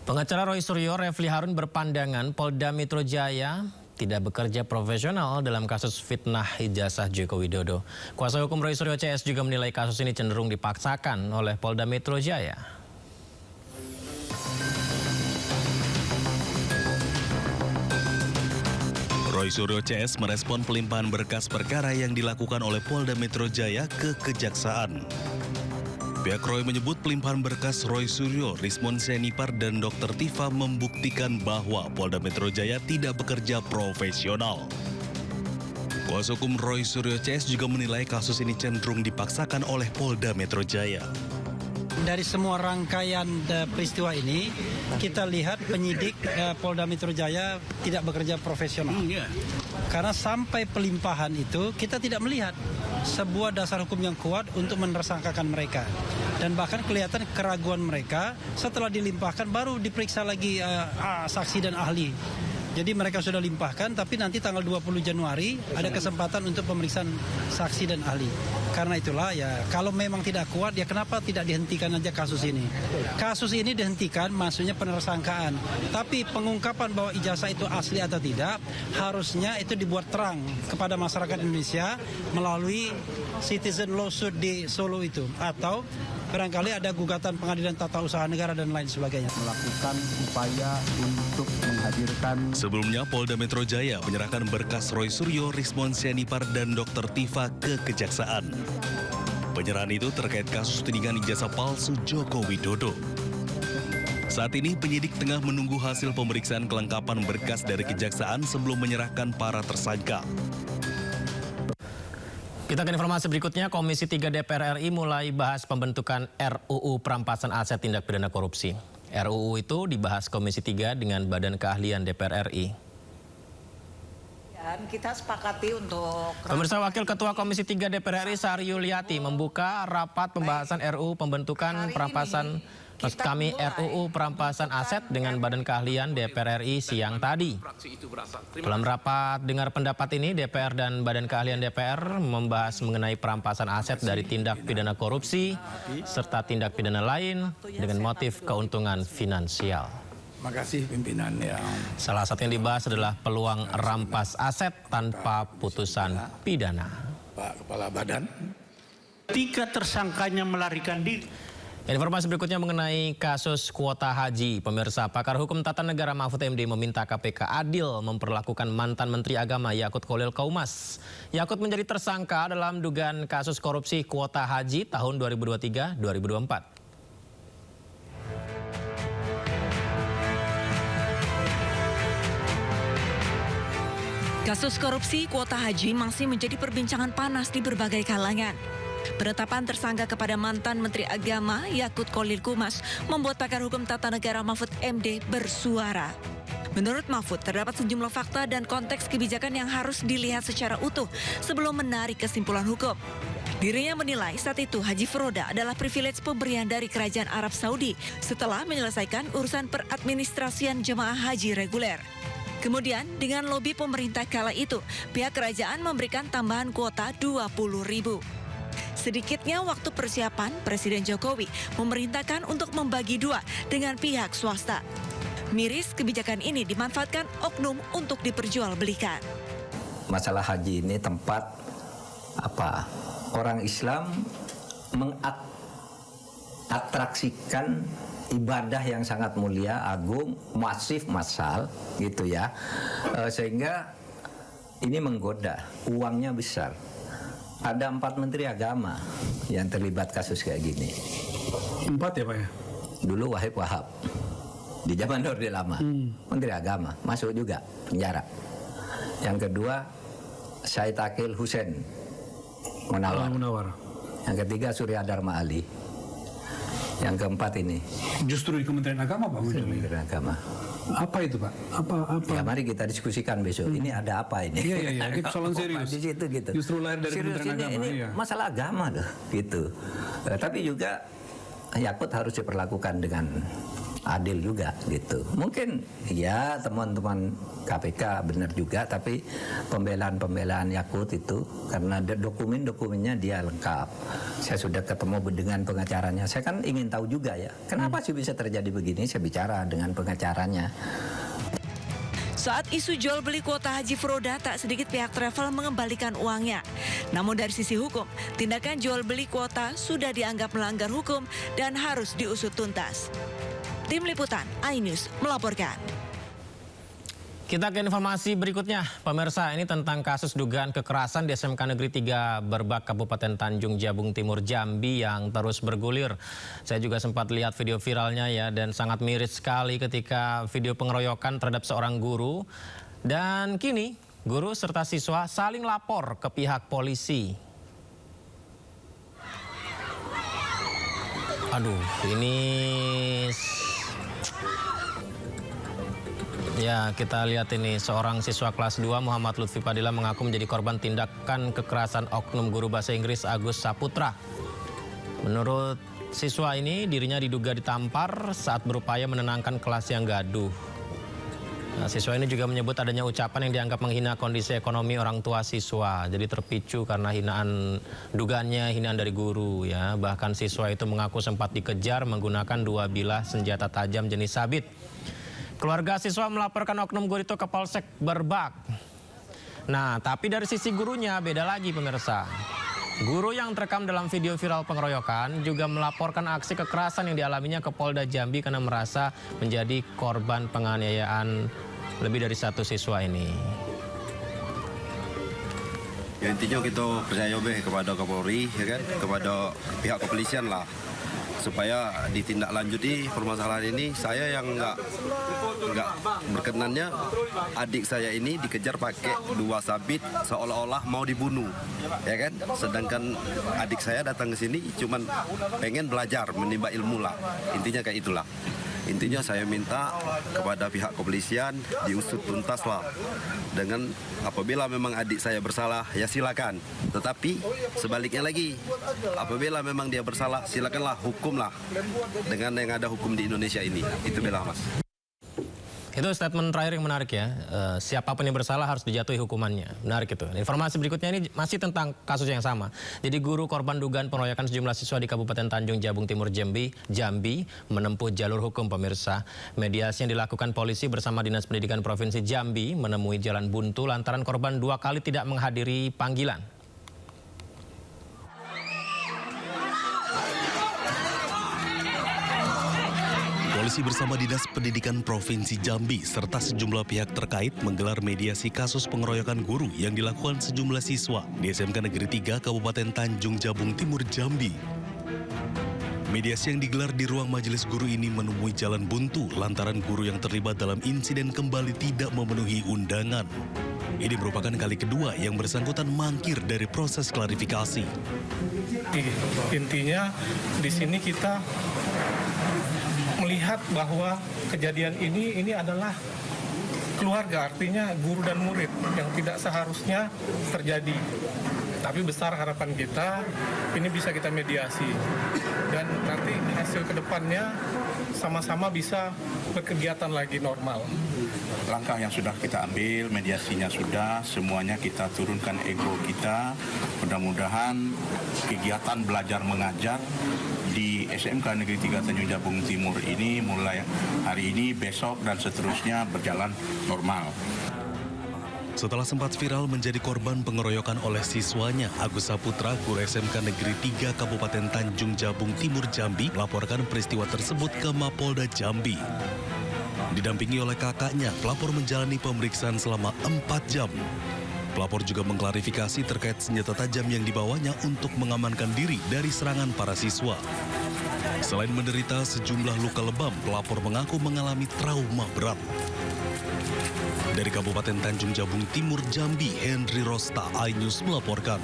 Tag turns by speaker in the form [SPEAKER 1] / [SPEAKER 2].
[SPEAKER 1] Pengacara Roy Suryo, Refli Harun berpandangan Polda Metro Jaya tidak bekerja profesional dalam kasus fitnah ijazah Joko Widodo. Kuasa hukum Roy Suryo CS juga menilai kasus ini cenderung dipaksakan oleh Polda Metro Jaya.
[SPEAKER 2] Roy Suryo CS merespon pelimpahan berkas perkara yang dilakukan oleh Polda Metro Jaya ke Kejaksaan. Pihak Roy menyebut pelimpahan berkas Roy Suryo, Rismon Sianipar, dan Dr. Tifa membuktikan bahwa Polda Metro Jaya tidak bekerja profesional. Kuasa hukum Roy Suryo CS juga menilai kasus ini cenderung dipaksakan oleh Polda Metro Jaya.
[SPEAKER 3] Dari semua rangkaian peristiwa ini, kita lihat penyidik Polda Metro Jaya tidak bekerja profesional. Karena sampai pelimpahan itu, kita tidak melihat sebuah dasar hukum yang kuat untuk menersangkakan mereka. Dan bahkan kelihatan keraguan mereka setelah dilimpahkan baru diperiksa lagi saksi dan ahli. Jadi mereka sudah limpahkan, tapi nanti tanggal 20 Januari ada kesempatan untuk pemeriksaan saksi dan ahli. Karena itulah ya, kalau memang tidak kuat, ya kenapa tidak dihentikan aja kasus ini? Kasus ini dihentikan, maksudnya penersangkaan. Tapi pengungkapan bahwa ijazah itu asli atau tidak, harusnya itu dibuat terang kepada masyarakat Indonesia melalui citizen lawsuit di Solo itu. Atau barangkali ada gugatan pengadilan tata usaha negara dan lain sebagainya.
[SPEAKER 4] Melakukan upaya untuk menghadirkan.
[SPEAKER 2] Sebelumnya, Polda Metro Jaya menyerahkan berkas Roy Suryo, Rismon Sianipar, dan Dr. Tifa ke Kejaksaan. Penyerahan itu terkait kasus tudingan ijazah palsu Joko Widodo. Saat ini penyidik tengah menunggu hasil pemeriksaan kelengkapan berkas dari Kejaksaan sebelum menyerahkan para tersangka.
[SPEAKER 1] Kita ke informasi berikutnya, Komisi 3 DPR RI mulai bahas pembentukan RUU Perampasan Aset Tindak Pidana Korupsi. RUU itu dibahas Komisi 3 dengan Badan Keahlian DPR RI.
[SPEAKER 5] Kita sepakati untuk...
[SPEAKER 1] Pemirsa, Wakil Ketua Komisi 3 DPR RI Sari Yuliati membuka rapat pembahasan RUU pembentukan perampasan RUU Perampasan Aset dengan Badan Keahlian DPR RI siang tadi. Dalam rapat dengar pendapat ini, DPR dan Badan Keahlian DPR membahas mengenai perampasan aset dari tindak pidana korupsi serta tindak pidana lain dengan motif keuntungan finansial.
[SPEAKER 6] Makasih pimpinan yang...
[SPEAKER 1] Salah satu yang dibahas adalah peluang rampas aset tanpa putusan pidana.
[SPEAKER 6] Pak Kepala Badan.
[SPEAKER 7] Ketika tersangkanya melarikan diri.
[SPEAKER 1] Informasi berikutnya mengenai kasus kuota haji. Pemirsa, pakar hukum tata negara Mahfud MD meminta KPK adil memperlakukan mantan Menteri Agama Yakut Kholil Qaumas. Yakut menjadi tersangka dalam dugaan kasus korupsi kuota haji tahun 2023-2024.
[SPEAKER 8] Kasus korupsi kuota haji masih menjadi perbincangan panas di berbagai kalangan. Penetapan tersangka kepada mantan Menteri Agama Yakut Kholil Qaumas membuat pakar hukum tata negara Mahfud MD bersuara. Menurut Mahfud, terdapat sejumlah fakta dan konteks kebijakan yang harus dilihat secara utuh sebelum menarik kesimpulan hukum. Dirinya menilai saat itu Haji Furoda adalah privilege pemberian dari Kerajaan Arab Saudi setelah menyelesaikan urusan peradministrasian jemaah haji reguler. Kemudian dengan lobi pemerintah kala itu, pihak kerajaan memberikan tambahan kuota 20.000. Sedikitnya waktu persiapan, Presiden Jokowi memerintahkan untuk membagi dua dengan pihak swasta. Miris kebijakan ini dimanfaatkan oknum untuk diperjualbelikan.
[SPEAKER 9] Masalah haji ini tempat orang Islam mengatraksikan ibadah yang sangat mulia, agung, masif, massal, gitu ya. Sehingga ini menggoda, uangnya besar. Ada 4 menteri agama yang terlibat kasus kayak gini.
[SPEAKER 6] 4 ya Pak ya?
[SPEAKER 9] Dulu Wahid Wahab, di zaman Orde Lama, menteri agama, masuk juga penjara. Yang kedua, Said Akil Hussein Munawar. Yang ketiga, Surya Dharma Ali. Yang keempat ini.
[SPEAKER 6] Justru di Kementerian Agama Pak?
[SPEAKER 9] Kementerian Agama.
[SPEAKER 6] Apa itu Pak? Apa?
[SPEAKER 9] Ya mari kita diskusikan besok. Ini ada apa ini?
[SPEAKER 6] Iya. Ini persoalan serius.
[SPEAKER 9] Di situ gitu.
[SPEAKER 6] Justru lahir dari
[SPEAKER 9] serius
[SPEAKER 6] Kementerian Agama.
[SPEAKER 9] Ini masalah agama loh, gitu. Tapi juga Yakut harus diperlakukan dengan adil juga gitu. Mungkin ya teman-teman KPK benar juga, tapi pembelaan Yakut itu karena dokumennya dia lengkap. Saya sudah ketemu dengan pengacaranya. Saya kan ingin tahu juga ya, kenapa sih bisa terjadi begini? Saya bicara dengan pengacaranya.
[SPEAKER 8] Saat isu jual beli kuota haji Furoda, tak sedikit pihak travel mengembalikan uangnya. Namun dari sisi hukum, tindakan jual beli kuota sudah dianggap melanggar hukum dan harus diusut tuntas. Tim Liputan iNews melaporkan.
[SPEAKER 1] Kita ke informasi berikutnya, pemirsa, ini tentang kasus dugaan kekerasan di SMK Negeri 3 Berbak Kabupaten Tanjung Jabung Timur Jambi yang terus bergulir. Saya juga sempat lihat video viralnya ya, dan sangat miris sekali ketika video pengeroyokan terhadap seorang guru. Dan kini guru serta siswa saling lapor ke pihak polisi. Aduh, ini... Ya, kita lihat ini, seorang siswa kelas 2 Muhammad Lutfi Padilla mengaku menjadi korban tindakan kekerasan oknum guru bahasa Inggris Agus Saputra. Menurut siswa ini, dirinya diduga ditampar saat berupaya menenangkan kelas yang gaduh. Nah, siswa ini juga menyebut adanya ucapan yang dianggap menghina kondisi ekonomi orang tua siswa. Jadi terpicu karena dugaannya hinaan dari guru ya. Bahkan siswa itu mengaku sempat dikejar menggunakan 2 bilah senjata tajam jenis sabit. Keluarga siswa melaporkan oknum guru itu ke Polsek Berbak. Nah, tapi dari sisi gurunya beda lagi pemirsa. Guru yang terekam dalam video viral pengeroyokan juga melaporkan aksi kekerasan yang dialaminya ke Polda Jambi karena merasa menjadi korban penganiayaan lebih dari satu siswa ini.
[SPEAKER 10] Ya, intinya kita percaya kepada Kapolri, ya kan, kepada pihak kepolisian lah, supaya ditindaklanjuti permasalahan ini. Saya yang nggak berkenannya, adik saya ini dikejar pakai 2 sabit seolah-olah mau dibunuh, ya kan. Sedangkan adik saya datang ke sini cuman pengen belajar, menimba ilmu lah. Intinya kayak itulah. Intinya saya minta kepada pihak kepolisian diusut tuntas lah. Dengan apabila memang adik saya bersalah, ya silakan. Tetapi sebaliknya lagi, apabila memang dia bersalah, silakanlah hukumlah dengan yang ada hukum di Indonesia ini. Itu bela Mas.
[SPEAKER 1] Itu statement terakhir yang menarik ya. Siapapun yang bersalah harus dijatuhi hukumannya. Menarik itu. Informasi berikutnya ini masih tentang kasus yang sama. Jadi guru korban dugaan pengeroyokan sejumlah siswa di Kabupaten Tanjung Jabung Timur Jambi menempuh jalur hukum pemirsa. Mediasi yang dilakukan polisi bersama Dinas Pendidikan Provinsi Jambi menemui jalan buntu lantaran korban 2 kali tidak menghadiri panggilan.
[SPEAKER 2] Polisi bersama Dinas Pendidikan Provinsi Jambi serta sejumlah pihak terkait menggelar mediasi kasus pengeroyokan guru yang dilakukan sejumlah siswa di SMK Negeri 3 Kabupaten Tanjung Jabung Timur Jambi. Mediasi yang digelar di ruang majelis guru ini menemui jalan buntu lantaran guru yang terlibat dalam insiden kembali tidak memenuhi undangan. Ini merupakan kali kedua yang bersangkutan mangkir dari proses klarifikasi.
[SPEAKER 11] Intinya di sini kita melihat bahwa kejadian ini adalah keluarga, artinya guru dan murid yang tidak seharusnya terjadi. Tapi besar harapan kita ini bisa kita mediasi dan nanti hasil kedepannya sama-sama bisa berkegiatan lagi normal.
[SPEAKER 12] Langkah yang sudah kita ambil, mediasinya sudah, semuanya kita turunkan ego kita. Mudah-mudahan kegiatan belajar mengajar di SMK Negeri 3 Tanjung Jabung Timur ini mulai hari ini, besok, dan seterusnya berjalan normal.
[SPEAKER 2] Setelah sempat viral menjadi korban pengeroyokan oleh siswanya, Agus Saputra, guru SMK Negeri 3 Kabupaten Tanjung Jabung Timur Jambi, melaporkan peristiwa tersebut ke Mapolda Jambi. Didampingi oleh kakaknya, pelapor menjalani pemeriksaan selama 4 jam. Pelapor juga mengklarifikasi terkait senjata tajam yang dibawanya untuk mengamankan diri dari serangan para siswa. Selain menderita sejumlah luka lebam, pelapor mengaku mengalami trauma berat. Dari Kabupaten Tanjung Jabung Timur Jambi, Henry Rosta, iNews melaporkan.